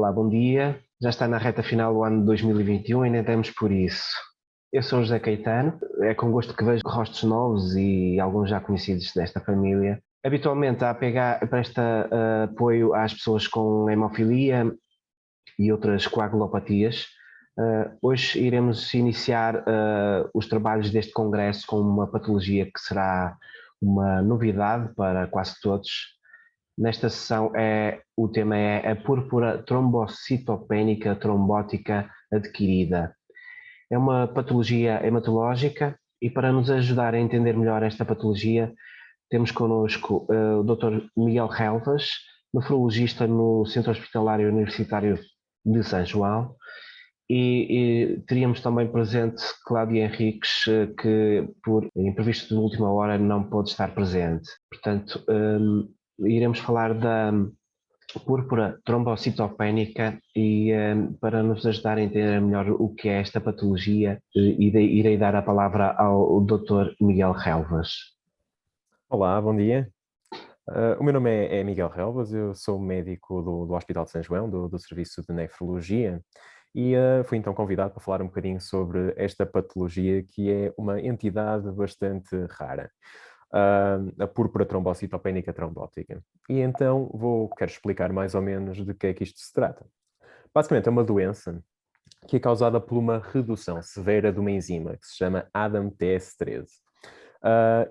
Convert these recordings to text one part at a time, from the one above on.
Olá, bom dia. Já está na reta final do ano de 2021 e nem demos por isso. Eu sou o José Caetano, é com gosto que vejo rostos novos e alguns já conhecidos desta família. Habitualmente a APH presta apoio às pessoas com hemofilia e outras coagulopatias. Hoje iremos iniciar os trabalhos deste congresso com uma patologia que será uma novidade para quase todos. Nesta sessão o tema é a púrpura trombocitopénica trombótica adquirida. É uma patologia hematológica e para nos ajudar a entender melhor esta patologia temos connosco o Dr. Miguel Relvas, nefrologista no Centro Hospitalário Universitário de São João, e teríamos também presente Cláudia Henriques, que por imprevisto de última hora não pôde estar presente. Portanto, iremos falar da púrpura trombocitopénica e para nos ajudar a entender melhor o que é esta patologia, irei dar a palavra ao Dr. Miguel Relvas. Olá, bom dia. O meu nome é Miguel Relvas, eu sou médico do Hospital de São João, do Serviço de Nefrologia, e fui então convidado para falar um bocadinho sobre esta patologia que é uma entidade bastante rara, a púrpura trombocitopénica trombótica. E então quero explicar mais ou menos de que é que isto se trata. Basicamente é uma doença que é causada por uma redução severa de uma enzima que se chama ADAMTS13.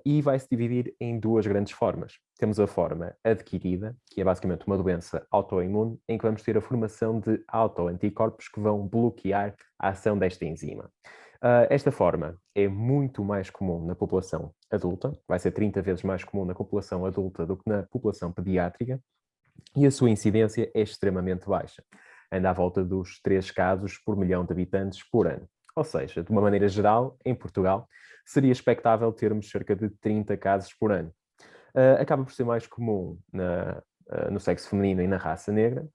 E vai se dividir em duas grandes formas. Temos a forma adquirida, que é basicamente uma doença autoimune, em que vamos ter a formação de autoanticorpos que vão bloquear a ação desta enzima. Esta forma é muito mais comum na população adulta, vai ser 30 vezes mais comum na população adulta do que na população pediátrica, e a sua incidência é extremamente baixa. Anda à volta dos 3 casos por milhão de habitantes por ano. Ou seja, de uma maneira geral, em Portugal, seria expectável termos cerca de 30 casos por ano. Acaba por ser mais comum no sexo feminino e na raça negra,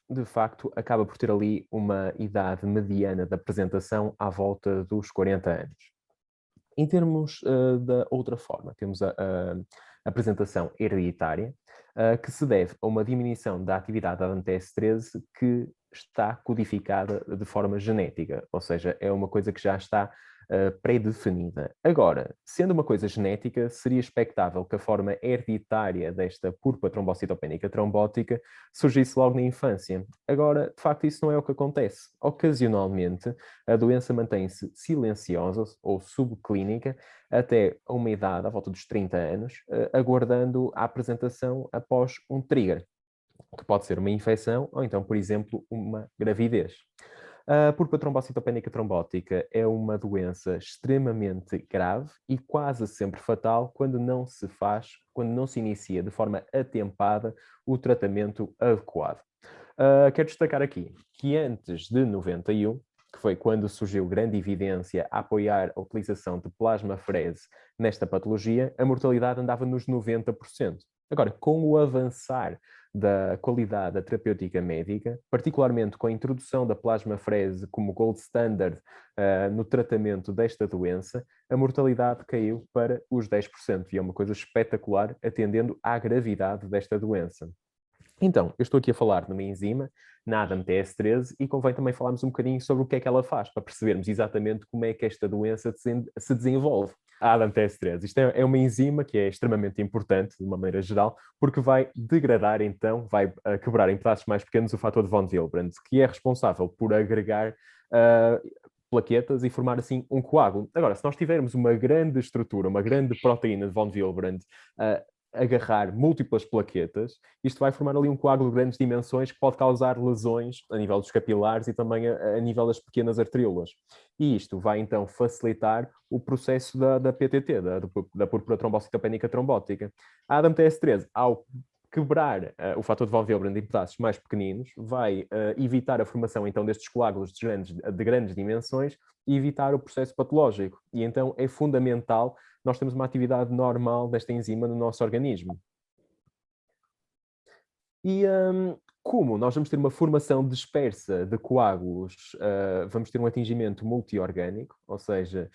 de facto, acaba por ter ali uma idade mediana de apresentação à volta dos 40 anos. Em termos da outra forma, temos a apresentação hereditária, que se deve a uma diminuição da atividade da ADAMTS13 que está codificada de forma genética, ou seja, é uma coisa que já está pré-definida. Agora, sendo uma coisa genética, seria expectável que a forma hereditária desta púrpura trombocitopénica trombótica surgisse logo na infância. Agora, de facto, isso não é o que acontece. Ocasionalmente, a doença mantém-se silenciosa ou subclínica até uma idade, à volta dos 30 anos, aguardando a apresentação após um trigger, que pode ser uma infecção ou então, por exemplo, uma gravidez. A púrpura trombocitopénica trombótica é uma doença extremamente grave e quase sempre fatal quando não se inicia de forma atempada o tratamento adequado. Quero destacar aqui que antes de 91, que foi quando surgiu grande evidência a apoiar a utilização de plasmafrese nesta patologia, a mortalidade andava nos 90%. Agora, com o avançar da qualidade da terapêutica médica, particularmente com a introdução da plasmafrese como gold standard no tratamento desta doença, a mortalidade caiu para os 10%, e é uma coisa espetacular atendendo à gravidade desta doença. Então, eu estou aqui a falar de uma enzima, na ADAMTS13, e convém também falarmos um bocadinho sobre o que é que ela faz, para percebermos exatamente como é que esta doença se desenvolve. A ADAMTS13, isto é uma enzima que é extremamente importante, de uma maneira geral, porque vai degradar, então, vai quebrar em pedaços mais pequenos o fator de von Willebrand, que é responsável por agregar plaquetas e formar, assim, um coágulo. Agora, se nós tivermos uma grande estrutura, uma grande proteína de von Willebrand, agarrar múltiplas plaquetas, isto vai formar ali um coágulo de grandes dimensões que pode causar lesões a nível dos capilares e também a nível das pequenas arteríolas. E isto vai então facilitar o processo da PTT, da púrpura trombocitopénica trombótica. A ADAMTS13, ao quebrar o fator de von Willebrand em pedaços mais pequeninos, vai evitar a formação então destes coágulos de grandes dimensões e evitar o processo patológico. E então é fundamental nós temos uma atividade normal desta enzima no nosso organismo. E como nós vamos ter uma formação dispersa de coágulos, vamos ter um atingimento multiorgânico, ou seja,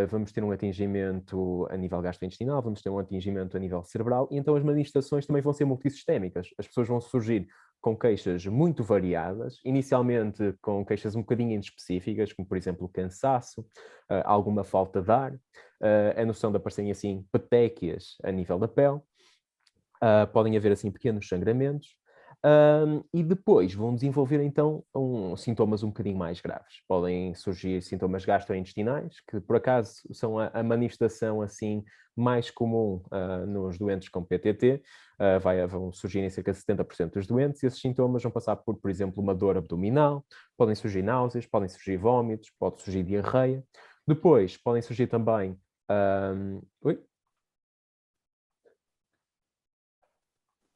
vamos ter um atingimento a nível gastrointestinal, vamos ter um atingimento a nível cerebral, e então as manifestações também vão ser multissistémicas. As pessoas vão surgir com queixas muito variadas, inicialmente com queixas um bocadinho inespecíficas, como por exemplo cansaço, alguma falta de ar, a noção de aparecerem assim petequias a nível da pele, podem haver assim pequenos sangramentos, e depois vão desenvolver então sintomas um bocadinho mais graves. Podem surgir sintomas gastrointestinais, que por acaso são a manifestação assim mais comum nos doentes com PTT. Vão surgir em cerca de 70% dos doentes, e esses sintomas vão passar por exemplo, uma dor abdominal, podem surgir náuseas, podem surgir vômitos, pode surgir diarreia. Depois podem surgir também... Oi?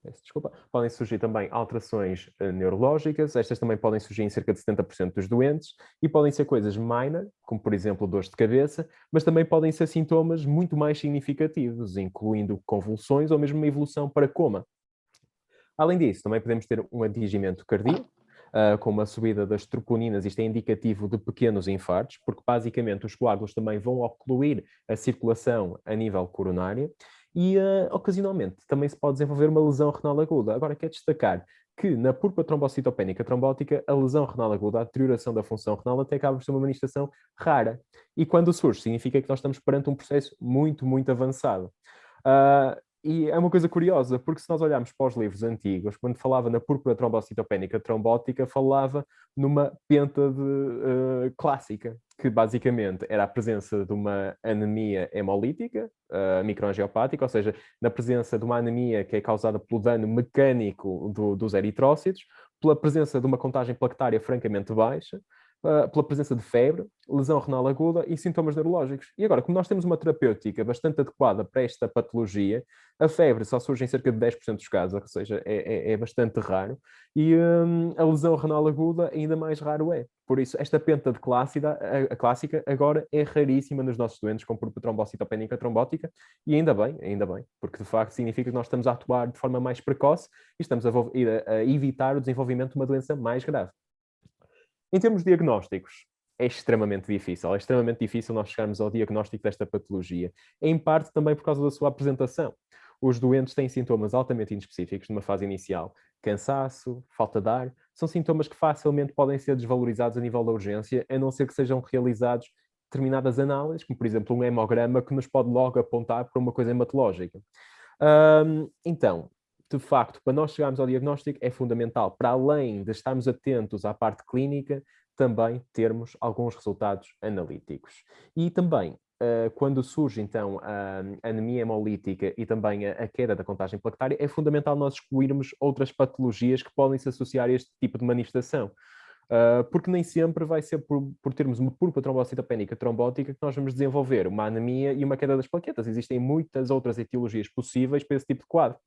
Peço desculpa. Podem surgir também alterações neurológicas, estas também podem surgir em cerca de 70% dos doentes, e podem ser coisas minor, como por exemplo dores de cabeça, mas também podem ser sintomas muito mais significativos, incluindo convulsões ou mesmo uma evolução para coma. Além disso, também podemos ter um atingimento cardíaco, com uma subida das troponinas. Isto é indicativo de pequenos infartos, porque basicamente os coágulos também vão ocluir a circulação a nível coronário, e ocasionalmente também se pode desenvolver uma lesão renal aguda. Agora, quero destacar que na púrpura trombocitopénica trombótica, a lesão renal aguda, a deterioração da função renal, até acaba por ser uma manifestação rara. E quando surge, significa que nós estamos perante um processo muito, muito avançado. E é uma coisa curiosa, porque se nós olharmos para os livros antigos, quando falava na púrpura trombocitopénica trombótica, falava numa clássica, que basicamente era a presença de uma anemia hemolítica, microangiopática, ou seja, na presença de uma anemia que é causada pelo dano mecânico dos eritrócitos, pela presença de uma contagem plaquetária francamente baixa, pela presença de febre, lesão renal aguda e sintomas neurológicos. E agora, como nós temos uma terapêutica bastante adequada para esta patologia, a febre só surge em cerca de 10% dos casos, ou seja, é bastante raro, e a lesão renal aguda ainda mais raro é. Por isso, esta penta de a clássica agora é raríssima nos nossos doentes com púrpura trombocitopénica trombótica, e ainda bem, porque de facto significa que nós estamos a atuar de forma mais precoce e estamos a evitar o desenvolvimento de uma doença mais grave. Em termos diagnósticos, é extremamente difícil nós chegarmos ao diagnóstico desta patologia, em parte também por causa da sua apresentação. Os doentes têm sintomas altamente inespecíficos numa fase inicial. Cansaço, falta de ar, são sintomas que facilmente podem ser desvalorizados a nível da urgência, a não ser que sejam realizados determinadas análises, como por exemplo um hemograma, que nos pode logo apontar para uma coisa hematológica. Então, de facto, para nós chegarmos ao diagnóstico, é fundamental, para além de estarmos atentos à parte clínica, também termos alguns resultados analíticos. E também, quando surge então a anemia hemolítica e também a queda da contagem plaquetária, é fundamental nós excluirmos outras patologias que podem se associar a este tipo de manifestação. Porque nem sempre vai ser por termos uma púrpura trombocitopénica trombótica que nós vamos desenvolver uma anemia e uma queda das plaquetas. Existem muitas outras etiologias possíveis para esse tipo de quadro.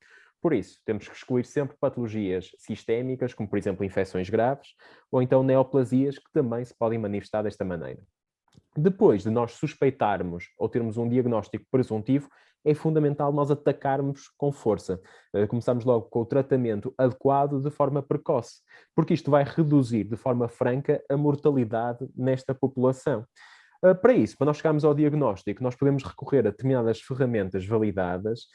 Por isso, temos que excluir sempre patologias sistémicas, como por exemplo infecções graves, ou então neoplasias que também se podem manifestar desta maneira. Depois de nós suspeitarmos ou termos um diagnóstico presuntivo, é fundamental nós atacarmos com força. Começamos logo com o tratamento adequado de forma precoce, porque isto vai reduzir de forma franca a mortalidade nesta população. Para isso, para nós chegarmos ao diagnóstico, nós podemos recorrer a determinadas ferramentas validadas,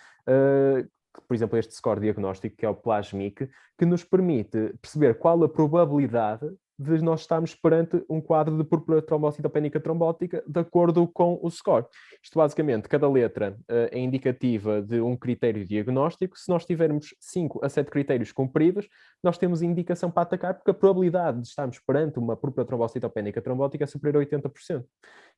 por exemplo, este score diagnóstico, que é o PLASMIC, que nos permite perceber qual a probabilidade de nós estarmos perante um quadro de púrpura trombocitopénica trombótica de acordo com o score. Isto basicamente, cada letra é indicativa de um critério diagnóstico. Se nós tivermos 5 a 7 critérios cumpridos, nós temos indicação para atacar, porque a probabilidade de estarmos perante uma púrpura trombocitopénica trombótica é superior a 80%.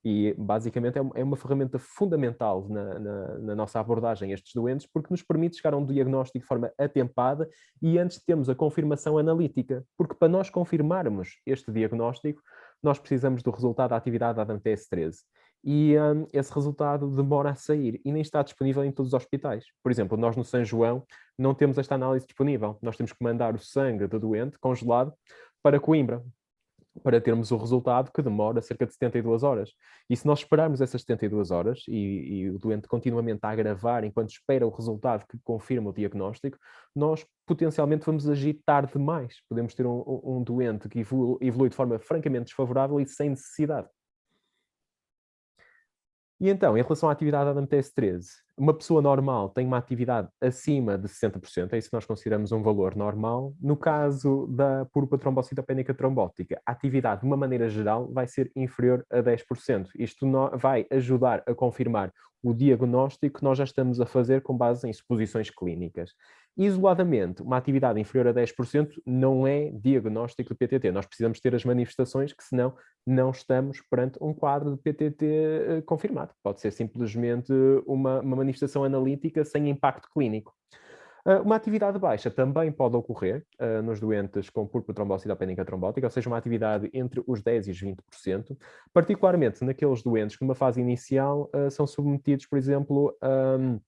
E basicamente é uma ferramenta fundamental na nossa abordagem a estes doentes, porque nos permite chegar a um diagnóstico de forma atempada e antes temos a confirmação analítica, porque para nós confirmarmos este diagnóstico, nós precisamos do resultado da atividade da ADAM-TS13. E esse resultado demora a sair e nem está disponível em todos os hospitais. Por exemplo, nós no São João não temos esta análise disponível. Nós temos que mandar o sangue do doente congelado para Coimbra, para termos o resultado, que demora cerca de 72 horas. E se nós esperarmos essas 72 horas e o doente continuamente a agravar enquanto espera o resultado que confirma o diagnóstico, nós potencialmente vamos agir tarde demais. Podemos ter um doente que evolui de forma francamente desfavorável e sem necessidade. E então, em relação à atividade ADAM-TS13, uma pessoa normal tem uma atividade acima de 60%, é isso que nós consideramos um valor normal. No caso da púrpura trombocitopénica trombótica, a atividade, de uma maneira geral, vai ser inferior a 10%. Isto vai ajudar a confirmar o diagnóstico que nós já estamos a fazer com base em suposições clínicas. Isoladamente, uma atividade inferior a 10% não é diagnóstico de PTT. Nós precisamos ter as manifestações, que senão não estamos perante um quadro de PTT confirmado. Pode ser simplesmente uma manifestação analítica sem impacto clínico. Uma atividade baixa também pode ocorrer nos doentes com púrpura trombocitopénica trombótica, ou seja, uma atividade entre os 10% e os 20%, particularmente naqueles doentes que numa fase inicial são submetidos, por exemplo, a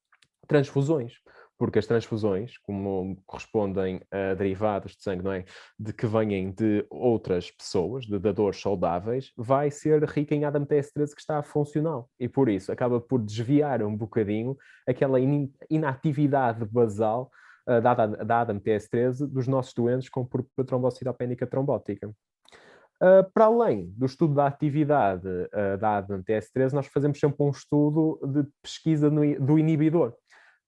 transfusões, porque as transfusões, como correspondem a derivados de sangue, não é? De que venham de outras pessoas, de dadores saudáveis, vai ser rica em ADAM-TS13 que está funcional. E por isso acaba por desviar um bocadinho aquela inatividade basal da ADAM-TS13 dos nossos doentes com púrpura trombocitopénica trombótica. Para além do estudo da atividade da ADAM-TS13, nós fazemos sempre um estudo de pesquisa do inibidor,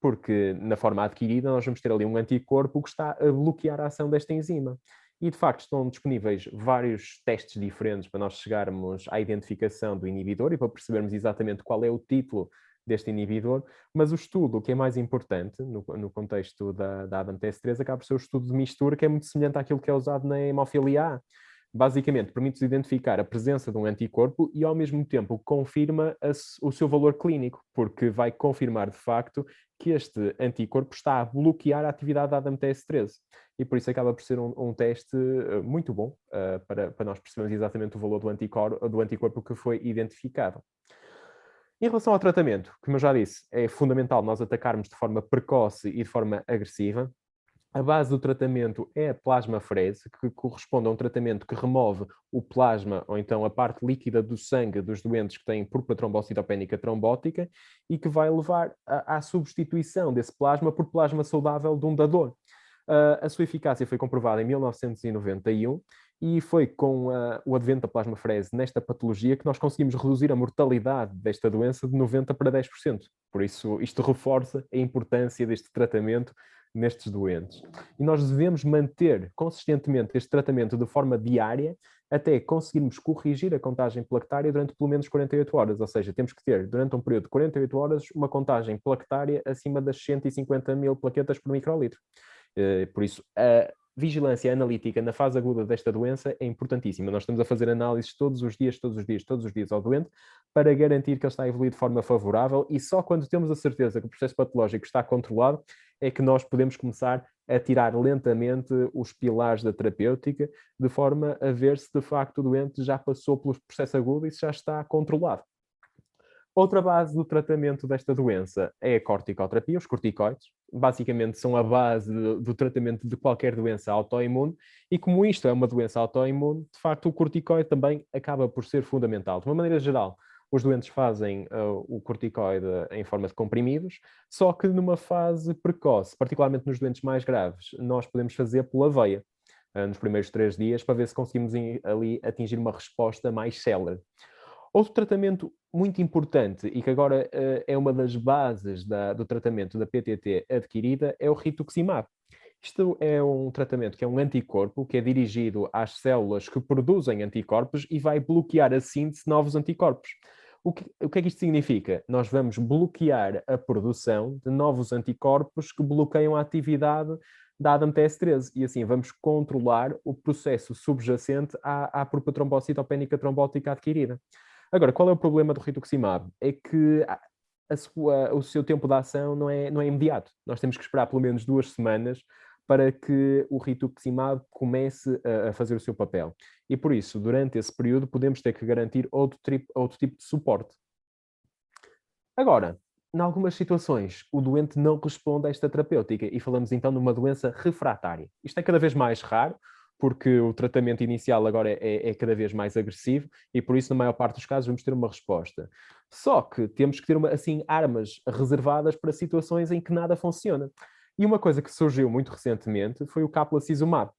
porque na forma adquirida nós vamos ter ali um anticorpo que está a bloquear a ação desta enzima. E, de facto, estão disponíveis vários testes diferentes para nós chegarmos à identificação do inibidor e para percebermos exatamente qual é o título deste inibidor, mas o estudo que é mais importante no contexto da ADAM-TS13 acaba por ser o estudo de mistura, que é muito semelhante àquilo que é usado na hemofilia A. Basicamente, permite-nos identificar a presença de um anticorpo e, ao mesmo tempo, confirma o seu valor clínico, porque vai confirmar, de facto, que este anticorpo está a bloquear a atividade da ADAM-TS13. E por isso acaba por ser um teste muito bom para nós percebermos exatamente o valor do anticorpo que foi identificado. Em relação ao tratamento, como eu já disse, é fundamental nós atacarmos de forma precoce e de forma agressiva. A base do tratamento é a plasmafrese, que corresponde a um tratamento que remove o plasma, ou então a parte líquida do sangue dos doentes que têm púrpura trombocitopénica trombótica, e que vai levar à substituição desse plasma por plasma saudável de um dador. A sua eficácia foi comprovada em 1991 e foi com o advento da plasmafrese nesta patologia que nós conseguimos reduzir a mortalidade desta doença de 90% para 10%. Por isso, isto reforça a importância deste tratamento nestes doentes. E nós devemos manter consistentemente este tratamento de forma diária até conseguirmos corrigir a contagem plaquetária durante pelo menos 48 horas. Ou seja, temos que ter, durante um período de 48 horas, uma contagem plaquetária acima das 150 mil plaquetas por microlitro. Por isso, a vigilância analítica na fase aguda desta doença é importantíssima. Nós estamos a fazer análises todos os dias ao doente para garantir que ele está a evoluir de forma favorável e só quando temos a certeza que o processo patológico está controlado é que nós podemos começar a tirar lentamente os pilares da terapêutica de forma a ver se de facto o doente já passou pelo processo agudo e se já está controlado. Outra base do tratamento desta doença é a corticoterapia, os corticoides. Basicamente são a base do tratamento de qualquer doença autoimune e como isto é uma doença autoimune, de facto o corticoide também acaba por ser fundamental. De uma maneira geral, os doentes fazem o corticoide em forma de comprimidos, só que numa fase precoce, particularmente nos doentes mais graves, nós podemos fazer pela veia, nos primeiros 3 dias, para ver se conseguimos ali atingir uma resposta mais célere. Outro tratamento muito importante e que agora é uma das bases do tratamento da PTT adquirida é o rituximab. Isto é um tratamento que é um anticorpo que é dirigido às células que produzem anticorpos e vai bloquear a síntese de novos anticorpos. O que é que isto significa? Nós vamos bloquear a produção de novos anticorpos que bloqueiam a atividade da ADAM-TS13 e assim vamos controlar o processo subjacente à púrpura trombocitopénica trombótica adquirida. Agora, qual é o problema do rituximab? É que o seu tempo de ação não é imediato. Nós temos que esperar pelo menos 2 semanas para que o rituximab comece a fazer o seu papel. E por isso, durante esse período, podemos ter que garantir outro tipo de suporte. Agora, em algumas situações, o doente não responde a esta terapêutica e falamos então numa doença refratária. Isto é cada vez mais raro, porque o tratamento inicial agora é cada vez mais agressivo e por isso, na maior parte dos casos, vamos ter uma resposta. Só que temos que ter, armas reservadas para situações em que nada funciona. E uma coisa que surgiu muito recentemente foi o caplacizumab.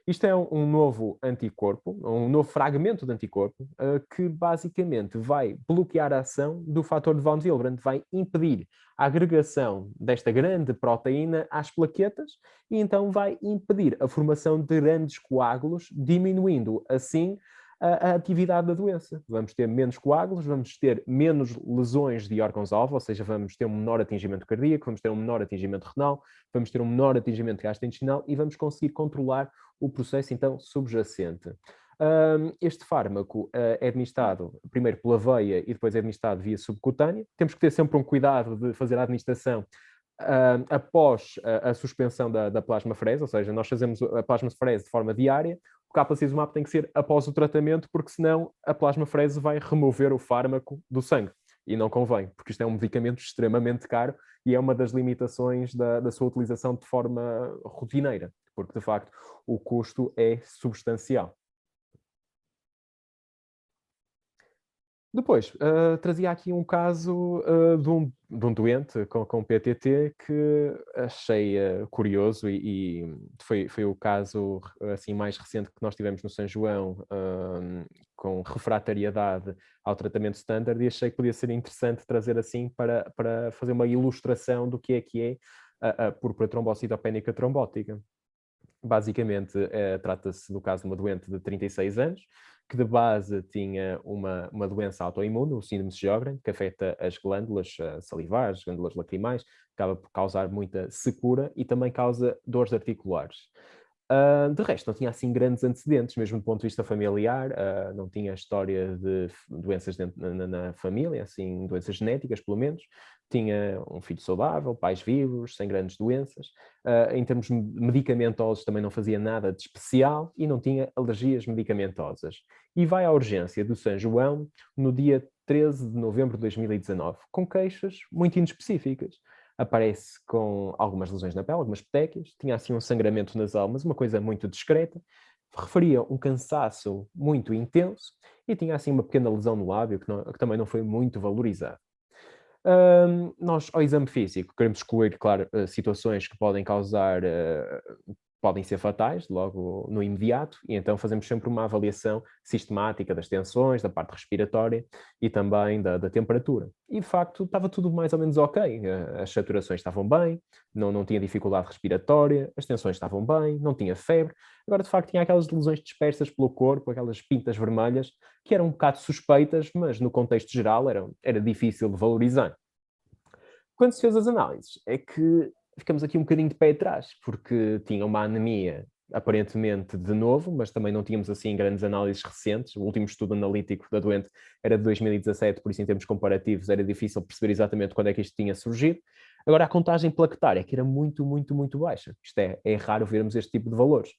Isto é um novo anticorpo, um novo fragmento de anticorpo, que basicamente vai bloquear a ação do fator de von Willebrand, vai impedir a agregação desta grande proteína às plaquetas e então vai impedir a formação de grandes coágulos, diminuindo assim a atividade da doença. Vamos ter menos coágulos, vamos ter menos lesões de órgãos-alvo, ou seja, vamos ter um menor atingimento cardíaco, vamos ter um menor atingimento renal, vamos ter um menor atingimento gastrointestinal e vamos conseguir controlar o processo, então, subjacente. Este fármaco é administrado primeiro pela veia e depois é administrado via subcutânea. Temos que ter sempre um cuidado de fazer a administração após a suspensão da plasmaferese, ou seja, nós fazemos a plasmaferese de forma diária. O capacizumab tem que ser após o tratamento, porque senão a plasmaferese vai remover o fármaco do sangue. E não convém, porque isto é um medicamento extremamente caro e é uma das limitações da sua utilização de forma rotineira, porque de facto o custo é substancial. Depois, trazia aqui um caso de um doente com PTT que achei curioso e foi o caso assim, mais recente que nós tivemos no São João, com refratariedade ao tratamento standard, e achei que podia ser interessante trazer assim para fazer uma ilustração do que é a púrpura trombocitopénica trombótica. Basicamente, trata-se do caso de uma doente de 36 anos, que de base tinha uma doença autoimune, o síndrome de Sjögren, que afeta as glândulas salivares, as glândulas lacrimais, acaba por causar muita secura e também causa dores articulares. De resto, não tinha assim grandes antecedentes, mesmo do ponto de vista familiar, não tinha história de doenças na família, assim, doenças genéticas, pelo menos. Tinha um filho saudável, pais vivos, sem grandes doenças. Em termos medicamentosos, também não fazia nada de especial e não tinha alergias medicamentosas. E vai à urgência do São João no dia 13 de novembro de 2019, com queixas muito inespecíficas. Aparece com algumas lesões na pele, algumas petequias, tinha assim um sangramento nasal, mas uma coisa muito discreta, referia um cansaço muito intenso e tinha assim uma pequena lesão no lábio que também não foi muito valorizada. Nós, ao exame físico, queremos excluir, claro, situações que podem causar, podem ser fatais, logo no imediato, e então fazemos sempre uma avaliação sistemática das tensões, da parte respiratória e também da temperatura. E, de facto, estava tudo mais ou menos ok. As saturações estavam bem, não tinha dificuldade respiratória, as tensões estavam bem, não tinha febre. Agora, de facto, tinha aquelas lesões dispersas pelo corpo, aquelas pintas vermelhas, que eram um bocado suspeitas, mas no contexto geral era difícil de valorizar. Quando se fez as análises, é que ficamos aqui um bocadinho de pé atrás, porque tinha uma anemia aparentemente de novo, mas também não tínhamos assim grandes análises recentes. O último estudo analítico da doente era de 2017, por isso em termos comparativos era difícil perceber exatamente quando é que isto tinha surgido. Agora a contagem plaquetária, que era muito, muito, muito baixa. Isto é raro vermos este tipo de valores.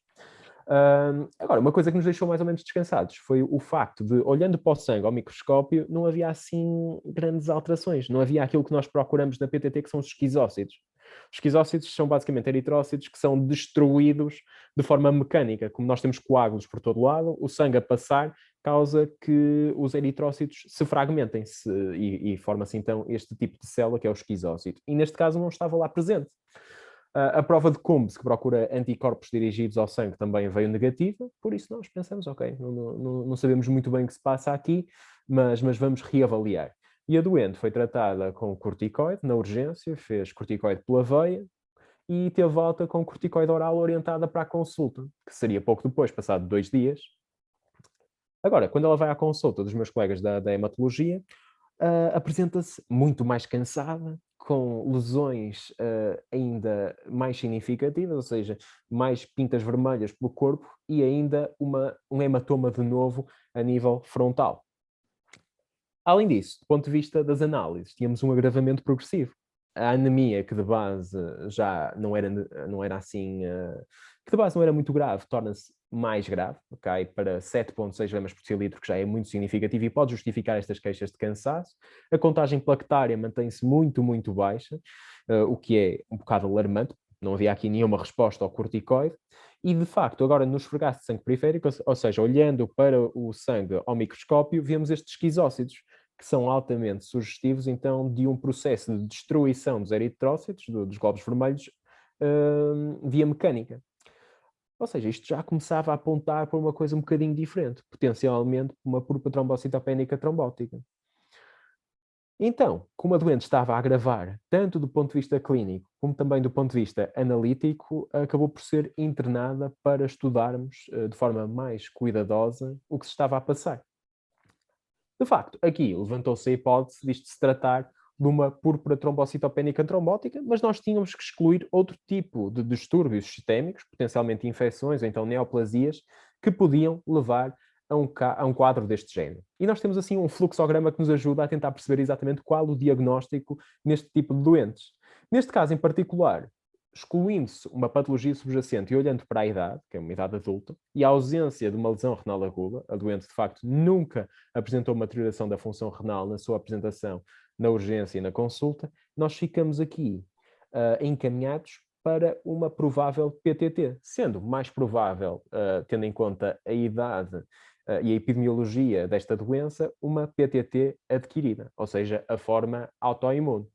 Agora, uma coisa que nos deixou mais ou menos descansados foi o facto de, olhando para o sangue ao microscópio, não havia assim grandes alterações, não havia aquilo que nós procuramos na PTT, que são os esquizócitos. Os esquizócitos são basicamente eritrócitos que são destruídos de forma mecânica. Como nós temos coágulos por todo lado, o sangue a passar causa que os eritrócitos se fragmentem e forma-se então este tipo de célula que é o esquizócito. E neste caso não estava lá presente. A prova de Coombs, que procura anticorpos dirigidos ao sangue, também veio negativa, por isso nós pensamos, ok, não sabemos muito bem o que se passa aqui, mas vamos reavaliar. E a doente foi tratada com corticoide na urgência, fez corticoide pela veia e teve alta com corticoide oral orientada para a consulta, que seria pouco depois, passado 2 dias. Agora, quando ela vai à consulta dos meus colegas da hematologia, apresenta-se muito mais cansada, com lesões ainda mais significativas, ou seja, mais pintas vermelhas pelo corpo e ainda um hematoma de novo a nível frontal. Além disso, do ponto de vista das análises, tínhamos um agravamento progressivo. A anemia, que de base já não era assim, que de base não era muito grave, torna-se mais grave, ok? Para 7,6 gramas por decilitro, que já é muito significativo e pode justificar estas queixas de cansaço. A contagem plaquetária mantém-se muito, muito baixa, o que é um bocado alarmante. Não havia aqui nenhuma resposta ao corticoide. E, de facto, agora no esfregaço de sangue periférico, ou seja, olhando para o sangue ao microscópio, vemos estes esquizócitos, que são altamente sugestivos, então, de um processo de destruição dos eritrócitos, dos glóbulos vermelhos, via mecânica. Ou seja, isto já começava a apontar para uma coisa um bocadinho diferente, potencialmente uma púrpura trombocitopénica trombótica. Então, como a doente estava a agravar, tanto do ponto de vista clínico como também do ponto de vista analítico, acabou por ser internada para estudarmos de forma mais cuidadosa o que se estava a passar. De facto, aqui levantou-se a hipótese disto se tratar de uma púrpura trombocitopénica trombótica, mas nós tínhamos que excluir outro tipo de distúrbios sistémicos, potencialmente infecções ou então neoplasias, que podiam levar a um quadro deste género. E nós temos assim um fluxograma que nos ajuda a tentar perceber exatamente qual o diagnóstico neste tipo de doentes. Neste caso em particular, excluindo-se uma patologia subjacente e olhando para a idade, que é uma idade adulta, e a ausência de uma lesão renal aguda, a doente de facto nunca apresentou uma deterioração da função renal na sua apresentação na urgência e na consulta, nós ficamos aqui encaminhados para uma provável PTT, sendo mais provável, tendo em conta a idade e a epidemiologia desta doença, uma PTT adquirida, ou seja, a forma autoimune.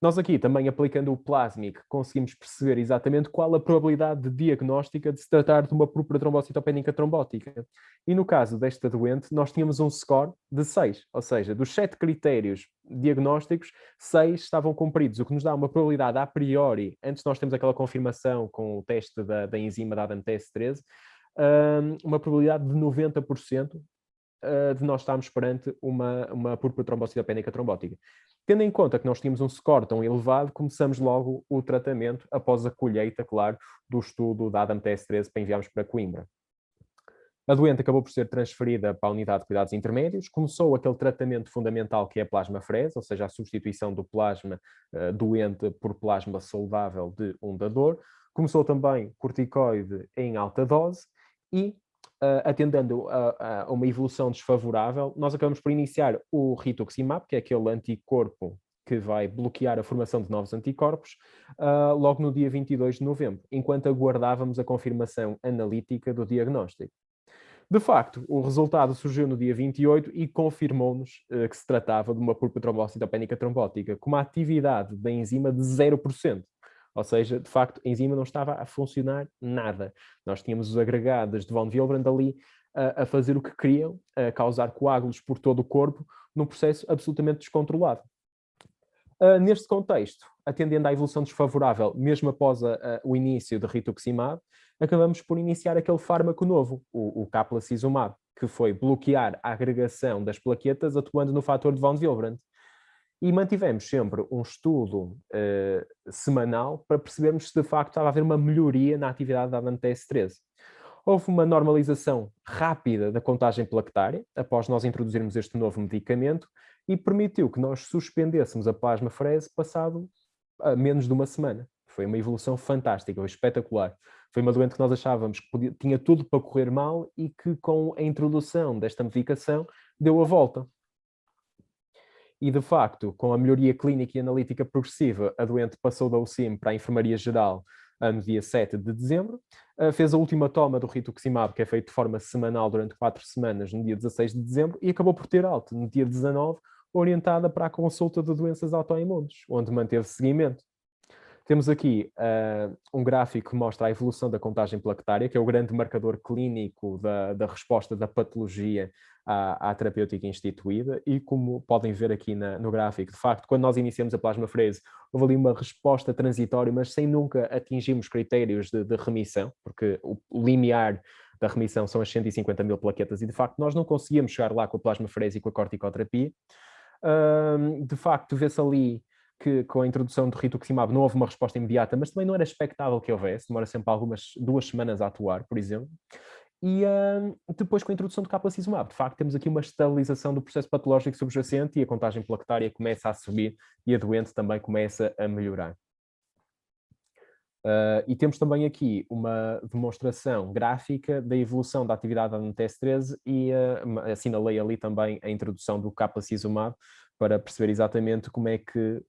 Nós aqui, também aplicando o Plasmic, conseguimos perceber exatamente qual a probabilidade diagnóstica de se tratar de uma púrpura trombocitopénica trombótica. E no caso desta doente, nós tínhamos um score de 6, ou seja, dos 7 critérios diagnósticos, 6 estavam cumpridos, o que nos dá uma probabilidade a priori, antes nós temos aquela confirmação com o teste da enzima da ADAMTS13, uma probabilidade de 90% de nós estarmos perante uma púrpura trombocitopénica trombótica. Tendo em conta que nós tínhamos um score tão elevado, começamos logo o tratamento após a colheita, claro, do estudo da ADAMTS13 para enviarmos para Coimbra. A doente acabou por ser transferida para a unidade de cuidados intermédios, começou aquele tratamento fundamental que é a plasma-frese, ou seja, a substituição do plasma doente por plasma saudável de um dador. Começou também corticoide em alta dose e, atendendo a uma evolução desfavorável, nós acabamos por iniciar o rituximab, que é aquele anticorpo que vai bloquear a formação de novos anticorpos, logo no dia 22 de novembro, enquanto aguardávamos a confirmação analítica do diagnóstico. De facto, o resultado surgiu no dia 28 e confirmou-nos que se tratava de uma púrpura trombocitopénica trombótica, com uma atividade da enzima de 0%. Ou seja, de facto, a enzima não estava a funcionar nada. Nós tínhamos os agregados de von Willebrand ali a fazer o que queriam, a causar coágulos por todo o corpo, num processo absolutamente descontrolado. Neste contexto, atendendo à evolução desfavorável, mesmo após o início de rituximab, acabamos por iniciar aquele fármaco novo, o caplacizumab, que foi bloquear a agregação das plaquetas atuando no fator de von Willebrand. E mantivemos sempre um estudo semanal para percebermos se de facto estava a haver uma melhoria na atividade da ADAMTS13. Houve uma normalização rápida da contagem plaquetária após nós introduzirmos este novo medicamento e permitiu que nós suspendêssemos a plasma-frese passado menos de uma semana. Foi uma evolução fantástica, foi espetacular. Foi uma doente que nós achávamos que tinha tudo para correr mal e que com a introdução desta medicação deu a volta. E, de facto, com a melhoria clínica e analítica progressiva, a doente passou da UCIM para a Enfermaria Geral no dia 7 de dezembro, fez a última toma do rituximab, que é feito de forma semanal durante 4 semanas, no dia 16 de dezembro, e acabou por ter alta no dia 19, orientada para a consulta de doenças autoimunes, onde manteve seguimento. Temos aqui um gráfico que mostra a evolução da contagem plaquetária, que é o grande marcador clínico da resposta da patologia à terapêutica instituída, e como podem ver aqui no gráfico, de facto, quando nós iniciamos a plasmafrese, houve ali uma resposta transitória, mas sem nunca atingirmos critérios de remissão, porque o limiar da remissão são as 150 mil plaquetas, e de facto nós não conseguíamos chegar lá com a plasmafrese e com a corticoterapia. De facto, vê-se ali que com a introdução do rituximab não houve uma resposta imediata, mas também não era expectável que houvesse, demora sempre 2 semanas a atuar, por exemplo. E depois com a introdução do caplacizumab, de facto temos aqui uma estabilização do processo patológico subjacente e a contagem plaquetária começa a subir e a doente também começa a melhorar. E temos também aqui uma demonstração gráfica da evolução da atividade da ADAMTS13 e assinalei ali também a introdução do caplacizumab para perceber exatamente como é que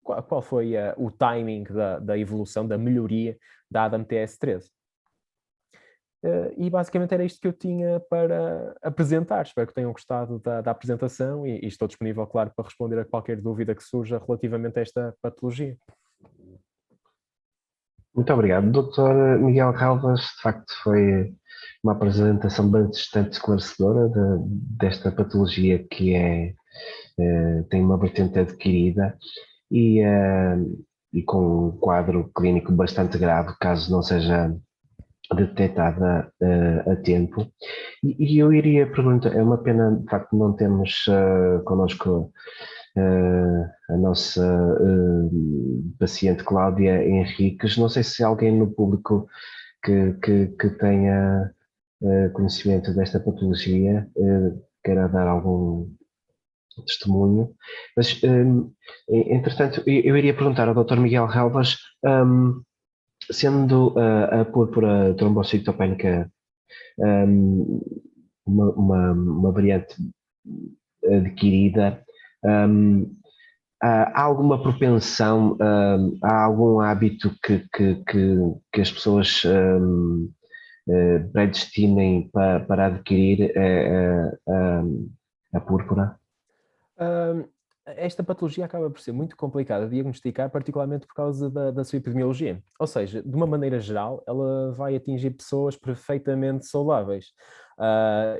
qual foi o timing da evolução, da melhoria da ADAMTS13. E basicamente era isto que eu tinha para apresentar. Espero que tenham gostado da apresentação e estou disponível, claro, para responder a qualquer dúvida que surja relativamente a esta patologia. Muito obrigado, Dr. Miguel Calvas. De facto, foi uma apresentação bastante esclarecedora desta patologia que tem uma vertente adquirida e, eh, e com um quadro clínico bastante grave, caso não seja detectada a tempo. E eu iria perguntar, é uma pena de facto não termos connosco a nossa paciente Cláudia Henriques. Não sei se alguém no público que tenha conhecimento desta patologia queira dar algum testemunho. Mas, entretanto, eu iria perguntar ao Dr. Miguel Relvas, sendo a púrpura trombocitopénica um, uma variante adquirida, um, há alguma propensão, há algum hábito que as pessoas predestinem para adquirir a púrpura? Ahm, Esta patologia acaba por ser muito complicada de diagnosticar, particularmente por causa da sua epidemiologia. Ou seja, de uma maneira geral, ela vai atingir pessoas perfeitamente saudáveis.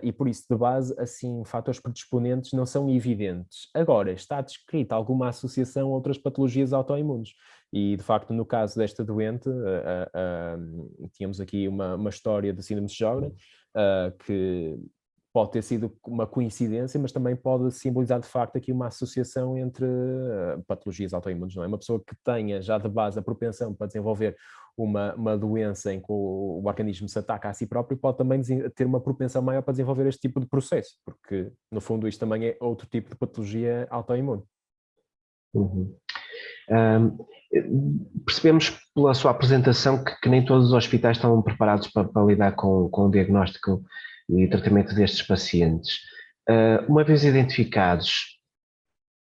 E por isso, de base, assim, fatores predisponentes não são evidentes. Agora, está descrita alguma associação a outras patologias autoimunes. E, de facto, no caso desta doente, tínhamos aqui uma história de síndrome de Sjögren, que pode ter sido uma coincidência, mas também pode simbolizar de facto aqui uma associação entre patologias autoimunes, não é? Uma pessoa que tenha já de base a propensão para desenvolver uma doença em que o organismo se ataca a si próprio pode também ter uma propensão maior para desenvolver este tipo de processo, porque no fundo isto também é outro tipo de patologia autoimune. Uhum. Um, Percebemos pela sua apresentação que nem todos os hospitais estão preparados para lidar com o diagnóstico e tratamento destes pacientes. Uma vez identificados,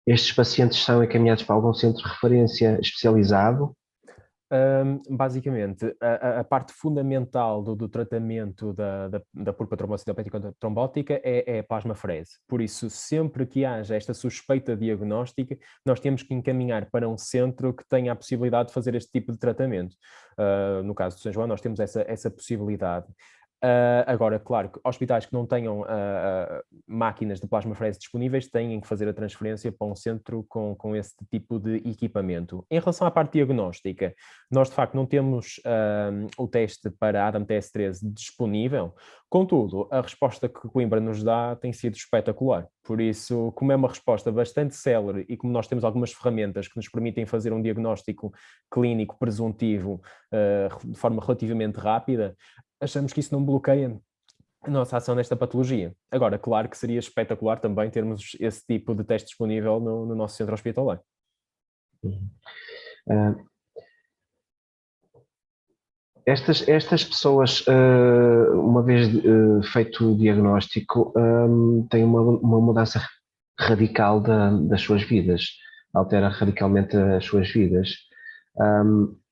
estes pacientes são encaminhados para algum centro de referência especializado? Basicamente, a parte fundamental do tratamento da púrpura trombocitopénica trombótica é a plasmafrese. Por isso, sempre que haja esta suspeita diagnóstica, nós temos que encaminhar para um centro que tenha a possibilidade de fazer este tipo de tratamento. No caso de São João, nós temos essa possibilidade. Agora, claro, que hospitais que não tenham máquinas de plasmafrese disponíveis têm que fazer a transferência para um centro com esse tipo de equipamento. Em relação à parte diagnóstica, nós de facto não temos o teste para ADAM-TS13 disponível, contudo, a resposta que Coimbra nos dá tem sido espetacular. Por isso, como é uma resposta bastante célere e como nós temos algumas ferramentas que nos permitem fazer um diagnóstico clínico presuntivo de forma relativamente rápida, achamos que isso não bloqueia a nossa ação nesta patologia. Agora, claro que seria espetacular também termos esse tipo de teste disponível no nosso centro hospitalar. Uh, estas pessoas, uma vez feito o diagnóstico, têm uma mudança radical das suas vidas, altera radicalmente as suas vidas. Um,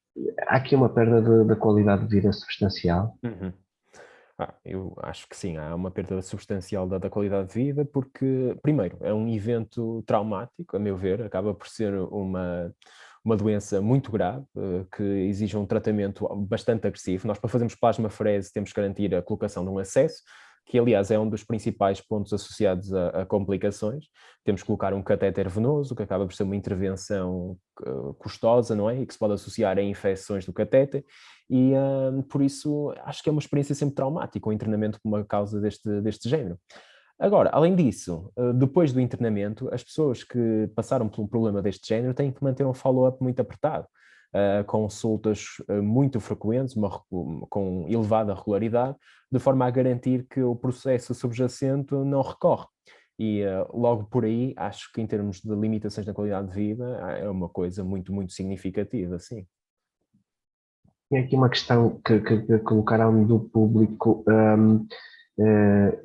Há aqui uma perda da qualidade de vida substancial. Uhum. Eu acho que sim, há uma perda substancial da qualidade de vida, porque, primeiro, é um evento traumático, a meu ver, acaba por ser uma doença muito grave, que exige um tratamento bastante agressivo. Nós, para fazermos plasmafrese, temos que garantir a colocação de um acesso, que aliás é um dos principais pontos associados a complicações. Temos que colocar um catéter venoso, que acaba por ser uma intervenção custosa, não é? E que se pode associar a infecções do catéter. E por isso acho que é uma experiência sempre traumática o internamento por uma causa deste género. Agora, além disso, depois do internamento, as pessoas que passaram por um problema deste género têm que manter um follow-up muito apertado, consultas muito frequentes, com elevada regularidade, de forma a garantir que o processo subjacente não recorre. E logo por aí, acho que em termos de limitações na qualidade de vida, é uma coisa muito, muito significativa, sim. Tem aqui uma questão que colocaram do público,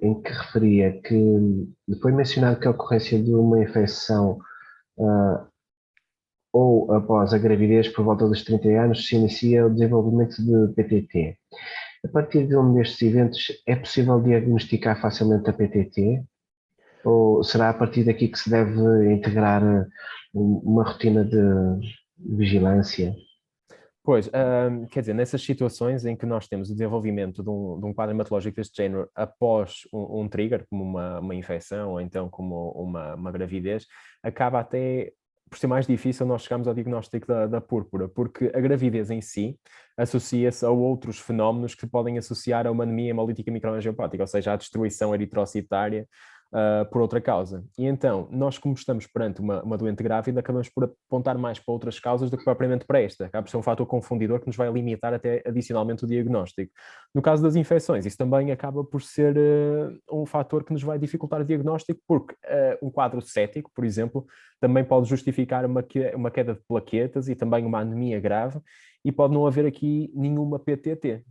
em que referia que foi mencionado que a ocorrência de uma infecção ou após a gravidez por volta dos 30 anos se inicia o desenvolvimento de PTT. A partir de um destes eventos é possível diagnosticar facilmente a PTT? Ou será a partir daqui que se deve integrar uma rotina de vigilância? Pois, quer dizer, nessas situações em que nós temos o desenvolvimento de um quadro hematológico deste género após um trigger, como uma infecção ou então como uma gravidez, acaba até por ser mais difícil nós chegarmos ao diagnóstico da púrpura, porque a gravidez em si associa-se a outros fenómenos que podem associar a uma anemia hemolítica microangiopática, ou seja, à destruição eritrocitária por outra causa. E então, nós como estamos perante uma doente grávida, acabamos por apontar mais para outras causas do que propriamente para esta. Acaba por ser um fator confundidor que nos vai limitar até adicionalmente o diagnóstico. No caso das infecções, isso também acaba por ser um fator que nos vai dificultar o diagnóstico, porque um quadro cético, por exemplo, também pode justificar uma queda de plaquetas e também uma anemia grave, e pode não haver aqui nenhuma PTT.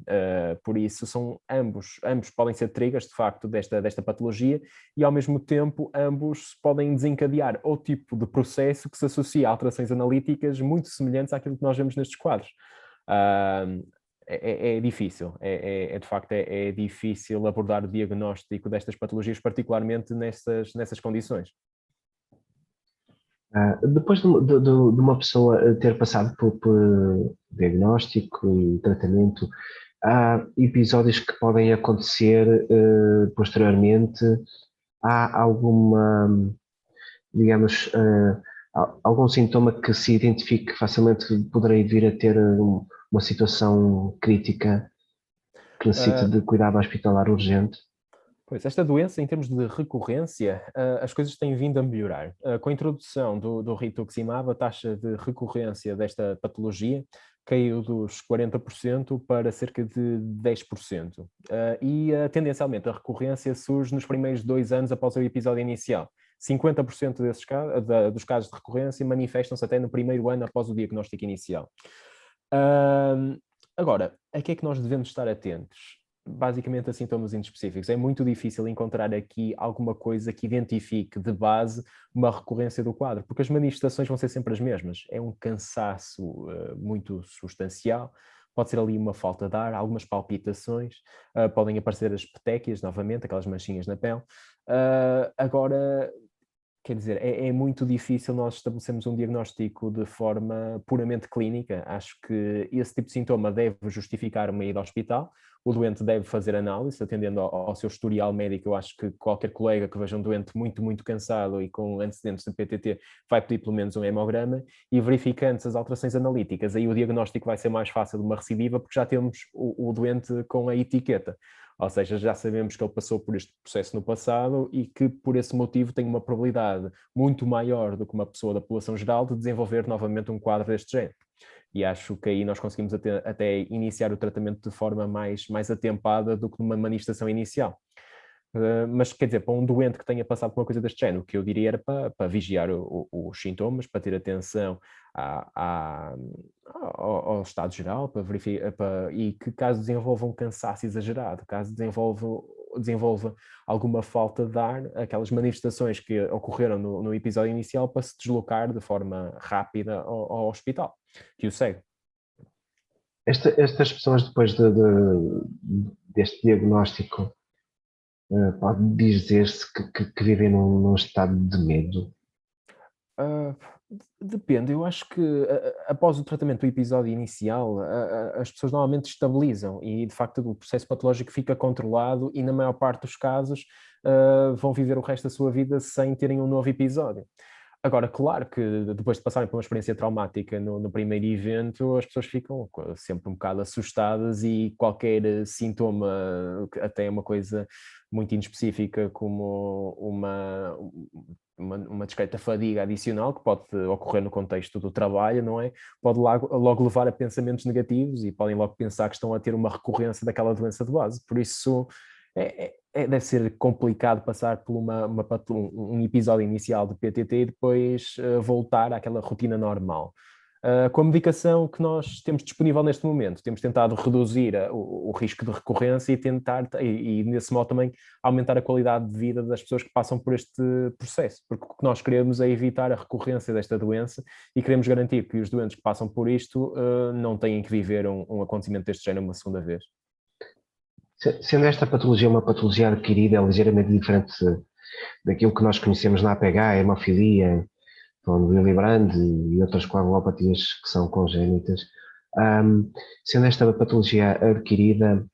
Por isso, ambos podem ser triggers, de facto, desta patologia, e ao mesmo tempo ambos podem desencadear outro tipo de processo que se associa a alterações analíticas muito semelhantes àquilo que nós vemos nestes quadros. É difícil, de facto é difícil abordar o diagnóstico destas patologias, particularmente nessas condições. Depois de uma pessoa ter passado por diagnóstico e tratamento, há episódios que podem acontecer posteriormente. Há alguma, digamos, algum sintoma que se identifique facilmente que poderei vir a ter uma situação crítica que necessite de cuidado hospitalar urgente? Pois, esta doença, em termos de recorrência, as coisas têm vindo a melhorar. Com a introdução do rituximab, a taxa de recorrência desta patologia caiu dos 40% para cerca de 10%. Tendencialmente, a recorrência surge nos primeiros 2 anos após o episódio inicial. 50% dos casos de recorrência manifestam-se até no primeiro ano após o diagnóstico inicial. Agora, a que é que nós devemos estar atentos? Basicamente a sintomas inespecíficos. É muito difícil encontrar aqui alguma coisa que identifique de base uma recorrência do quadro, porque as manifestações vão ser sempre as mesmas. É um cansaço muito substancial, pode ser ali uma falta de ar, algumas palpitações, podem aparecer as petequias novamente, aquelas manchinhas na pele. Agora, quer dizer, é muito difícil nós estabelecermos um diagnóstico de forma puramente clínica. Acho que esse tipo de sintoma deve justificar uma ida ao hospital. O doente deve fazer análise, atendendo ao seu historial médico. Eu acho que qualquer colega que veja um doente muito, muito cansado e com antecedentes de PTT vai pedir pelo menos um hemograma, e verificando as alterações analíticas, aí o diagnóstico vai ser mais fácil de uma recidiva, porque já temos o doente com a etiqueta. Ou seja, já sabemos que ele passou por este processo no passado e que, por esse motivo, tem uma probabilidade muito maior do que uma pessoa da população geral de desenvolver novamente um quadro deste género. E acho que aí nós conseguimos até iniciar o tratamento de forma mais atempada do que numa manifestação inicial. Mas, quer dizer, para um doente que tenha passado por uma coisa deste género, o que eu diria era para vigiar os sintomas, para ter atenção ao estado geral, para verificar, e que caso desenvolva um cansaço exagerado, caso desenvolva alguma falta de ar, aquelas manifestações que ocorreram no episódio inicial, para se deslocar de forma rápida ao hospital, que o segue. Estas pessoas, depois deste diagnóstico, pode dizer-se que vivem num estado de medo? Depende, eu acho que após o tratamento do episódio inicial, as pessoas normalmente estabilizam e, de facto, o processo patológico fica controlado e, na maior parte dos casos, vão viver o resto da sua vida sem terem um novo episódio. Agora, claro que depois de passarem por uma experiência traumática no primeiro evento, as pessoas ficam sempre um bocado assustadas, e qualquer sintoma, até uma coisa muito inespecífica como uma discreta fadiga adicional, que pode ocorrer no contexto do trabalho, não é? Pode logo levar a pensamentos negativos, e podem logo pensar que estão a ter uma recorrência daquela doença de base. Por isso, deve ser complicado passar por um episódio inicial de PTT e depois voltar àquela rotina normal. Com a medicação que nós temos disponível neste momento, temos tentado reduzir o risco de recorrência e nesse modo também aumentar a qualidade de vida das pessoas que passam por este processo, porque o que nós queremos é evitar a recorrência desta doença, e queremos garantir que os doentes que passam por isto não tenham que viver um acontecimento deste género uma segunda vez. Sendo esta patologia uma patologia adquirida, é ligeiramente diferente daquilo que nós conhecemos na APH, a hemofilia, von Willebrand e outras coagulopatias que são congénitas, Sendo esta patologia adquirida,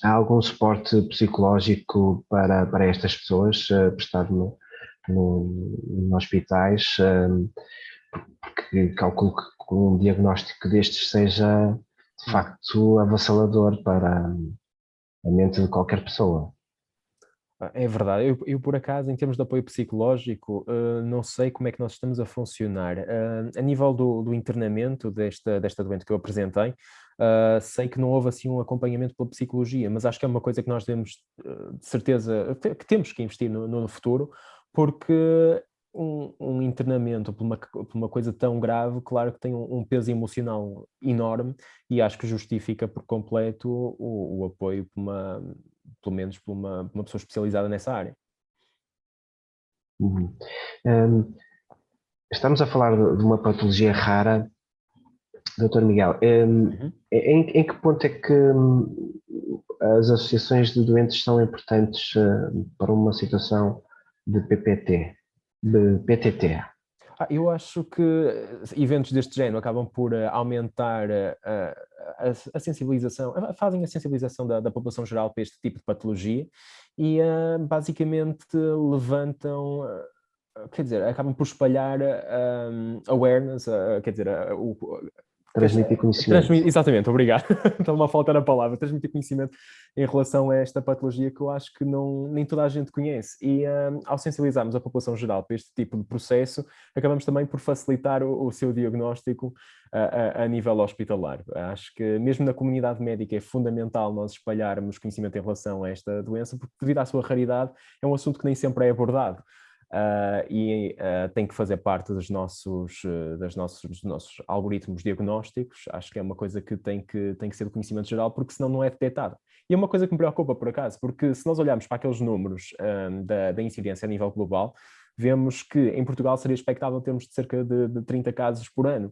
há algum suporte psicológico para estas pessoas prestado no hospitais? Porque calculo que um diagnóstico destes seja, de facto, avassalador para a mente de qualquer pessoa. É verdade. Eu, por acaso, em termos de apoio psicológico, não sei como é que nós estamos a funcionar. A nível do internamento desta doente que eu apresentei, sei que não houve assim um acompanhamento pela psicologia, mas acho que é uma coisa que nós devemos, de certeza, que temos que investir no futuro, porque um internamento por uma coisa tão grave, claro que tem um peso emocional enorme e acho que justifica por completo o apoio pelo menos por uma pessoa especializada nessa área. Uhum. Estamos a falar de uma patologia rara, Dr. Miguel. Uhum. Em que ponto é que as associações de doentes são importantes para uma situação de PPT, de PTT? Eu acho que eventos deste género acabam por aumentar a sensibilização, fazem a sensibilização da população geral para este tipo de patologia e basicamente levantam, quer dizer, acabam por espalhar awareness, quer dizer, Transmitir conhecimento. exatamente, obrigado. Estava-me a faltar a palavra. Transmitir conhecimento em relação a esta patologia que eu acho que nem toda a gente conhece. E ao sensibilizarmos a população geral para este tipo de processo, acabamos também por facilitar o seu diagnóstico a nível hospitalar. Acho que mesmo na comunidade médica é fundamental nós espalharmos conhecimento em relação a esta doença, porque devido à sua raridade é um assunto que nem sempre é abordado. Tem que fazer parte dos nossos algoritmos diagnósticos. Acho que é uma coisa que tem que ser do conhecimento geral, porque senão não é detectada. E é uma coisa que me preocupa, por acaso, porque se nós olharmos para aqueles números da incidência a nível global, vemos que em Portugal seria expectável termos de cerca de 30 casos por ano.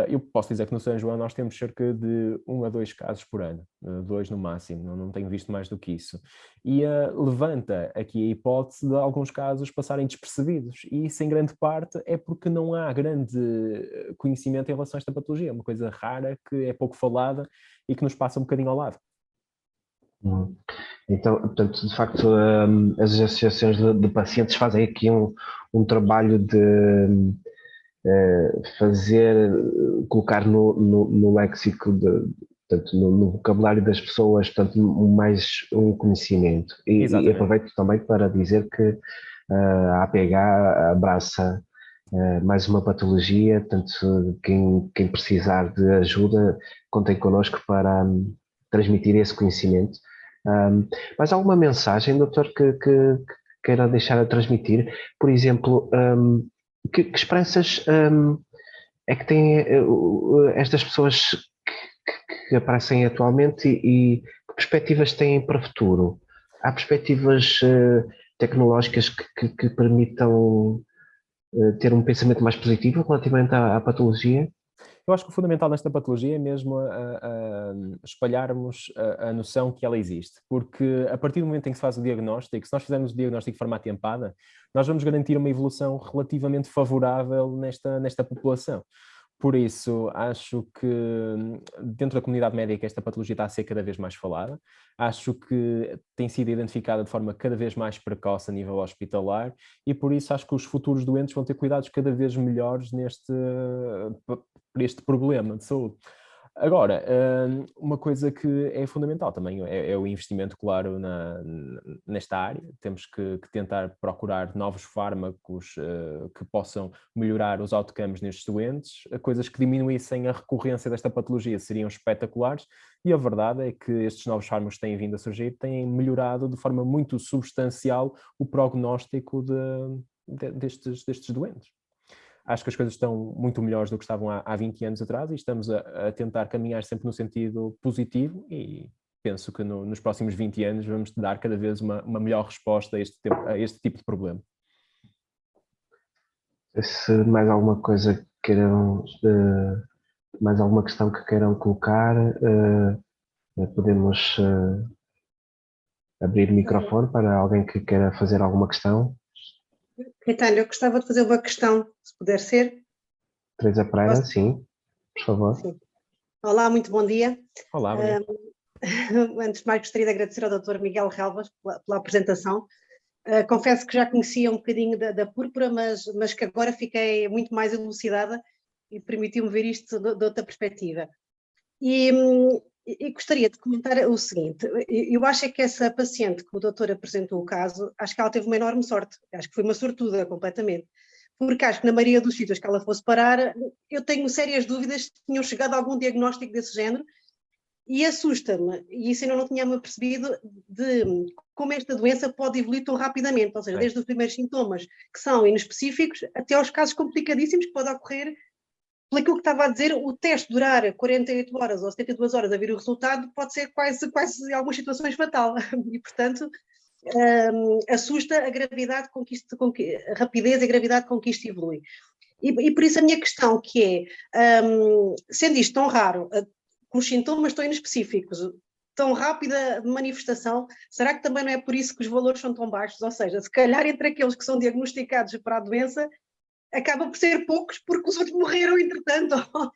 Eu posso dizer que no São João nós temos cerca de 1 a 2 casos por ano, 2 no máximo, não tenho visto mais do que isso. E levanta aqui a hipótese de alguns casos passarem despercebidos, e isso em grande parte é porque não há grande conhecimento em relação a esta patologia, é uma coisa rara que é pouco falada e que nos passa um bocadinho ao lado. Então, portanto, de facto, as associações de pacientes fazem aqui um trabalho de colocar no léxico, portanto, no vocabulário das pessoas, portanto, mais um conhecimento. E Exatamente. aproveito também para dizer que a APH abraça mais uma patologia, portanto, quem precisar de ajuda, contem connosco para transmitir esse conhecimento. Mais alguma mensagem, doutor, que queira deixar a transmitir? Por exemplo, que esperanças é que têm estas pessoas que aparecem atualmente e que perspectivas têm para o futuro? Há perspectivas tecnológicas que permitam ter um pensamento mais positivo relativamente à patologia? Eu acho que o fundamental nesta patologia é mesmo espalharmos a noção que ela existe, porque a partir do momento em que se faz o diagnóstico, se nós fizermos o diagnóstico de forma atempada, nós vamos garantir uma evolução relativamente favorável nesta população. Por isso, acho que dentro da comunidade médica esta patologia está a ser cada vez mais falada. Acho que tem sido identificada de forma cada vez mais precoce a nível hospitalar e por isso acho que os futuros doentes vão ter cuidados cada vez melhores para este problema de saúde. Agora, uma coisa que é fundamental também é o investimento, claro, nesta área. Temos que tentar procurar novos fármacos que possam melhorar os outcomes nestes doentes. Coisas que diminuíssem a recorrência desta patologia seriam espetaculares e a verdade é que estes novos fármacos que têm vindo a surgir têm melhorado de forma muito substancial o prognóstico destes doentes. Acho que as coisas estão muito melhores do que estavam há 20 anos atrás e estamos a tentar caminhar sempre no sentido positivo e penso que nos próximos 20 anos vamos dar cada vez uma melhor resposta a este tipo de problema. Se mais alguma coisa queiram, mais alguma questão que queiram colocar, podemos abrir o microfone para alguém que queira fazer alguma questão. Caetano, eu gostava de fazer uma questão, se puder ser. Teresa Pereira, sim, por favor. Sim. Olá, muito bom dia. Olá, bom dia. Antes de mais, gostaria de agradecer ao Dr. Miguel Relvas pela apresentação. Confesso que já conhecia um bocadinho da púrpura, mas que agora fiquei muito mais elucidada e permitiu-me ver isto de outra perspectiva. E gostaria de comentar o seguinte: eu acho que essa paciente que o doutor apresentou o caso, acho que ela teve uma enorme sorte, acho que foi uma sortuda completamente. Porque acho que na maioria dos sítios que ela fosse parar, eu tenho sérias dúvidas se tinham chegado a algum diagnóstico desse género, e assusta-me, e isso eu não tinha-me percebido, de como esta doença pode evoluir tão rapidamente, ou seja, desde os primeiros sintomas, que são inespecíficos, até aos casos complicadíssimos que podem ocorrer. Por aquilo que estava a dizer, o teste durar 48 horas ou 72 horas a vir o resultado pode ser quase em algumas situações fatal, e portanto assusta a gravidade a rapidez e a gravidade com que isto evolui. E por isso a minha questão que é, sendo isto tão raro, com os sintomas tão inespecíficos, tão rápida manifestação, será que também não é por isso que os valores são tão baixos? Ou seja, se calhar entre aqueles que são diagnosticados para a doença, acaba por ser poucos porque os outros morreram entretanto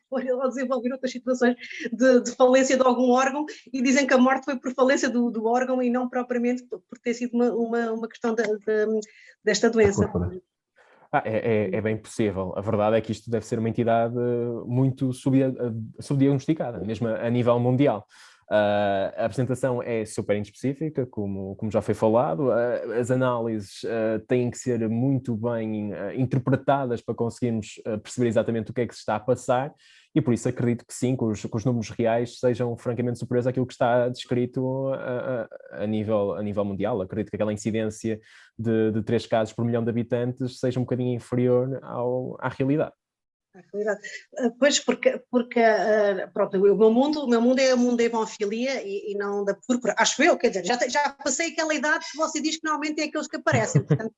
ou desenvolver outras situações de falência de algum órgão, e dizem que a morte foi por falência do órgão e não propriamente por ter sido uma questão desta doença. É bem possível. A verdade é que isto deve ser uma entidade muito subdiagnosticada, mesmo a nível mundial. A apresentação é super inespecífica, como já foi falado. As análises têm que ser muito bem interpretadas para conseguirmos perceber exatamente o que é que se está a passar, e por isso acredito que sim, que os números reais sejam francamente superiores àquilo que está descrito a nível mundial. Acredito que aquela incidência de 3 casos por milhão de habitantes seja um bocadinho inferior à realidade. Pois, porque pronto, o meu mundo é o mundo da hemofilia e não da púrpura, acho eu, quer dizer, já passei aquela idade que você diz que normalmente é aqueles que aparecem, portanto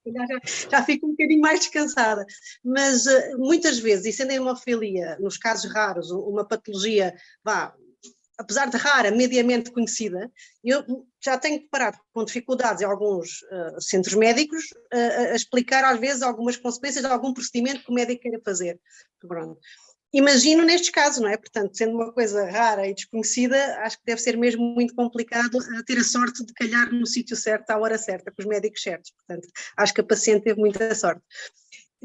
já fico um bocadinho mais descansada, mas muitas vezes, e sendo a hemofilia, nos casos raros, uma patologia, apesar de rara, mediamente conhecida, eu já tenho deparado com dificuldades em alguns centros médicos a explicar às vezes algumas consequências de algum procedimento que o médico queira fazer. Pronto. Imagino nestes casos, não é? Portanto, sendo uma coisa rara e desconhecida, acho que deve ser mesmo muito complicado ter a sorte de calhar no sítio certo, à hora certa, com os médicos certos. Portanto, acho que a paciente teve muita sorte.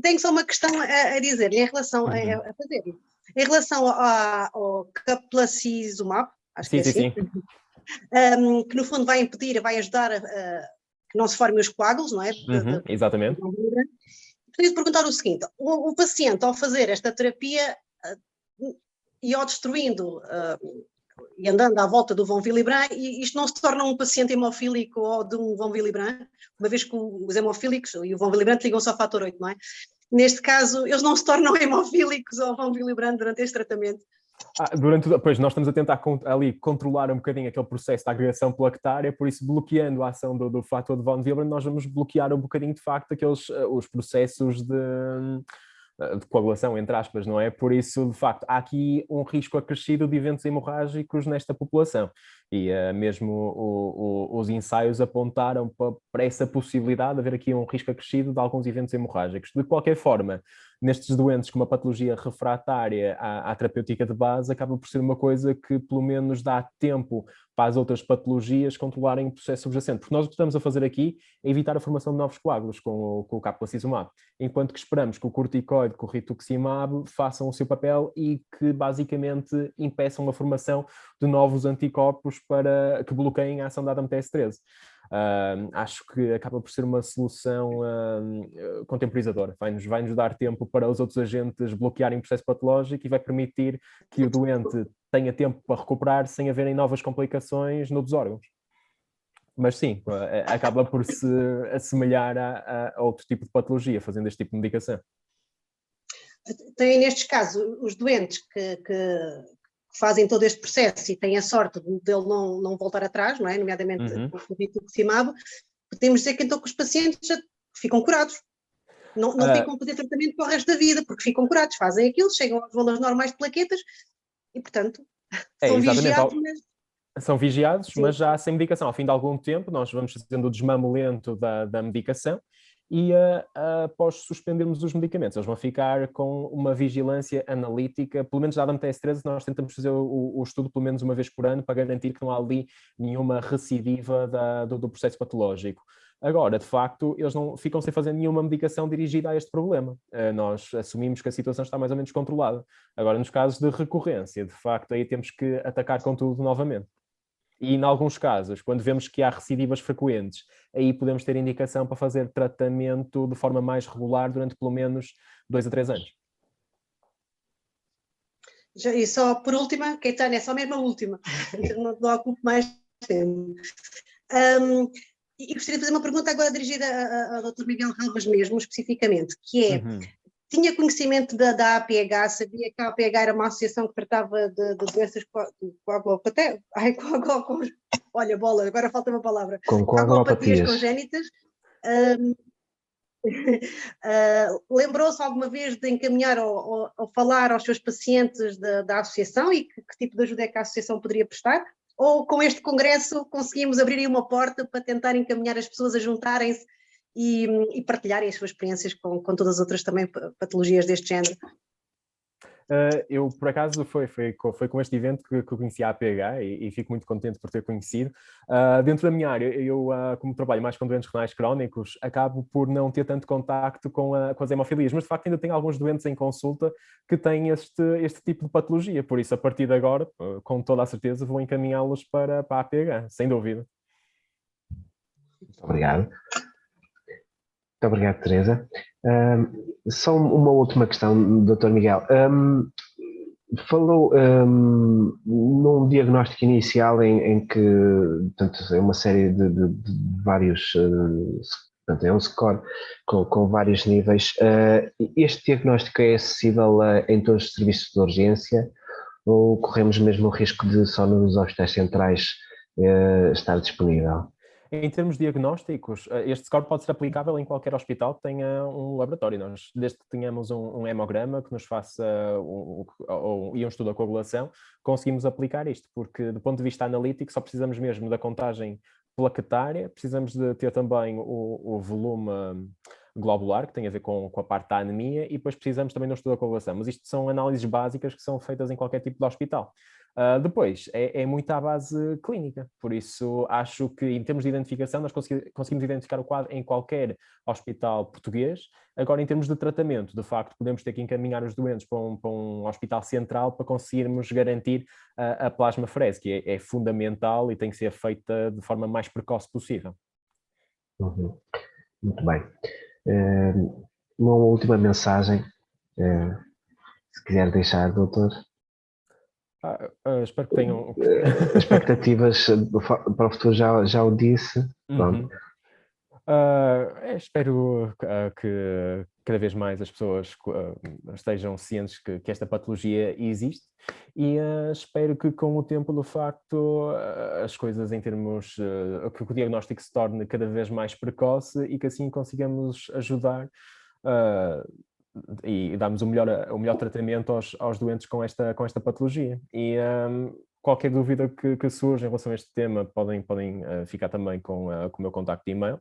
Tenho só uma questão a dizer-lhe em relação a fazer. Em relação ao caplacizumab, acho que é assim, que no fundo vai impedir, vai ajudar a que não se formem os coágulos, não é? Exatamente. Preciso perguntar o seguinte: o paciente, ao fazer esta terapia e ao destruindo e andando à volta do von Willebrand, isto não se torna um paciente hemofílico ou de um von Willebrand, uma vez que os hemofílicos e o von Willebrand ligam-se ao fator 8, não é? Neste caso, eles não se tornam hemofílicos ou von Willebrand durante este tratamento. Pois nós estamos a tentar ali controlar um bocadinho aquele processo de agregação plaquetária, por isso bloqueando a ação do fator de von Willebrand, nós vamos bloquear um bocadinho de facto os processos de coagulação, entre aspas, não é? Por isso, de facto, há aqui um risco acrescido de eventos hemorrágicos nesta população. E mesmo os ensaios apontaram para essa possibilidade de haver aqui um risco acrescido de alguns eventos hemorrágicos. De qualquer forma, nestes doentes com uma patologia refratária à terapêutica de base, acaba por ser uma coisa que pelo menos dá tempo para as outras patologias controlarem o processo subjacente. Porque nós o que estamos a fazer aqui é evitar a formação de novos coágulos com o caplacizumab, enquanto que esperamos que o corticoide, que o rituximab façam o seu papel e que basicamente impeçam a formação de novos anticorpos para que bloqueiem a ação da ADAMTS13. Acho que acaba por ser uma solução contemporizadora. Vai-nos dar tempo para os outros agentes bloquearem o processo patológico e vai permitir que o doente tenha tempo para recuperar sem haverem novas complicações noutros órgãos. Mas sim, acaba por se assemelhar a outro tipo de patologia, fazendo este tipo de medicação. Tem nestes casos os doentes que fazem todo este processo e têm a sorte dele não voltar atrás, não é? Nomeadamente com o rituximab, podemos dizer que então que os pacientes já ficam curados. Não ficam a fazer tratamento para o resto da vida, porque ficam curados, fazem aquilo, chegam aos valores normais de plaquetas e, portanto, são vigiados. São vigiados, mas já sem medicação. Ao fim de algum tempo, nós vamos fazendo o desmame lento da medicação e após suspendermos os medicamentos, eles vão ficar com uma vigilância analítica, pelo menos dada a TS13, nós tentamos fazer o estudo pelo menos uma vez por ano para garantir que não há ali nenhuma recidiva do processo patológico. Agora, de facto, eles não ficam sem fazer nenhuma medicação dirigida a este problema. Nós assumimos que a situação está mais ou menos controlada. Agora, nos casos de recorrência, de facto, aí temos que atacar com tudo novamente. E, em alguns casos, quando vemos que há recidivas frequentes, aí podemos ter indicação para fazer tratamento de forma mais regular durante pelo menos 2 a 3 anos. E só por última, Caetano, é só mesmo a última, não ocupo mais tempo. E gostaria de fazer uma pergunta agora dirigida ao Dr. Miguel Relvas mesmo, especificamente, que é, tinha conhecimento da APH, sabia que a APH era uma associação que tratava de doenças olha, bola, agora falta uma palavra, coagulopatias congénitas. Lembrou-se alguma vez de encaminhar ou falar aos seus pacientes da associação e que tipo de ajuda é que a associação poderia prestar? Ou com este congresso conseguimos abrir aí uma porta para tentar encaminhar as pessoas a juntarem-se e partilharem as suas experiências com todas as outras também patologias deste género? Eu, por acaso, foi com este evento que conheci a APH e fico muito contente por ter conhecido. Dentro da minha área, eu, como trabalho mais com doentes renais crónicos, acabo por não ter tanto contacto com as hemofilias, mas de facto ainda tenho alguns doentes em consulta que têm este tipo de patologia, por isso a partir de agora, com toda a certeza, vou encaminhá-los para a APH, sem dúvida. Muito obrigado. Muito obrigado, Teresa. Só uma última questão, Dr. Miguel. Falou num diagnóstico inicial em que, portanto, é uma série de vários, portanto, é um score com vários níveis. Este diagnóstico é acessível em todos os serviços de urgência ou corremos mesmo o risco de só nos hospitais centrais estar disponível? Em termos diagnósticos, este score pode ser aplicável em qualquer hospital que tenha um laboratório. Nós, desde que tenhamos um hemograma que nos faça e um estudo da coagulação, conseguimos aplicar isto, porque do ponto de vista analítico só precisamos mesmo da contagem plaquetária, precisamos de ter também o volume globular, que tem a ver com a parte da anemia, e depois precisamos também de um estudo da coagulação. Mas isto são análises básicas que são feitas em qualquer tipo de hospital. Depois, é muito à base clínica, por isso acho que em termos de identificação nós conseguimos identificar o quadro em qualquer hospital português. Agora, em termos de tratamento, de facto, podemos ter que encaminhar os doentes para um hospital central para conseguirmos garantir a plasmaferese, que é fundamental e tem que ser feita de forma mais precoce possível. Muito bem. Uma última mensagem, se quiser deixar, doutor. Espero que tenham... Expectativas para o futuro já o disse. Pronto. Espero que cada vez mais as pessoas estejam cientes que esta patologia existe e espero que com o tempo, de facto, as coisas em termos... que o diagnóstico se torne cada vez mais precoce e que assim consigamos ajudar e darmos o melhor tratamento aos doentes com esta patologia. E qualquer dúvida que surja em relação a este tema, podem ficar também com o meu contacto de e-mail,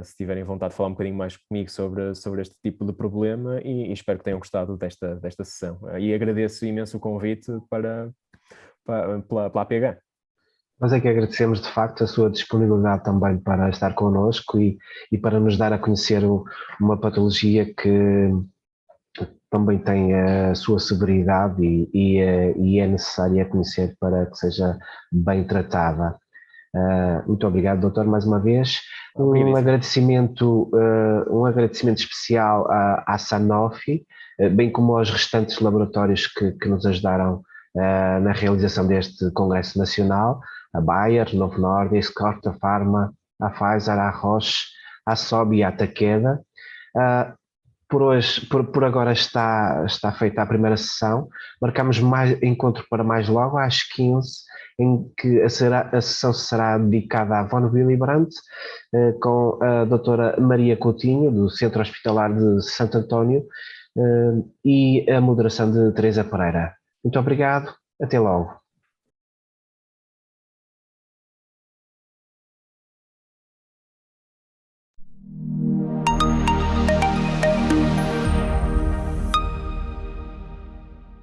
se tiverem vontade de falar um bocadinho mais comigo sobre este tipo de problema e espero que tenham gostado desta sessão. E agradeço imenso o convite pela APH. Nós é que agradecemos, de facto, a sua disponibilidade também para estar connosco e para nos dar a conhecer uma patologia que também tem a sua severidade e é necessária conhecer para que seja bem tratada. Muito obrigado, doutor, mais uma vez. Um agradecimento especial à Sanofi, bem como aos restantes laboratórios que nos ajudaram na realização deste Congresso Nacional, a Bayer, Novo Nordisk, Orta Pharma, a Pfizer, a Roche, a Sobi e a Takeda. Por agora está feita a primeira sessão. Marcamos mais encontro para mais logo, às 15, em que a sessão será dedicada a von Willy Brandt, com a doutora Maria Coutinho, do Centro Hospitalar de Santo António, e a moderação de Teresa Pereira. Muito obrigado, até logo.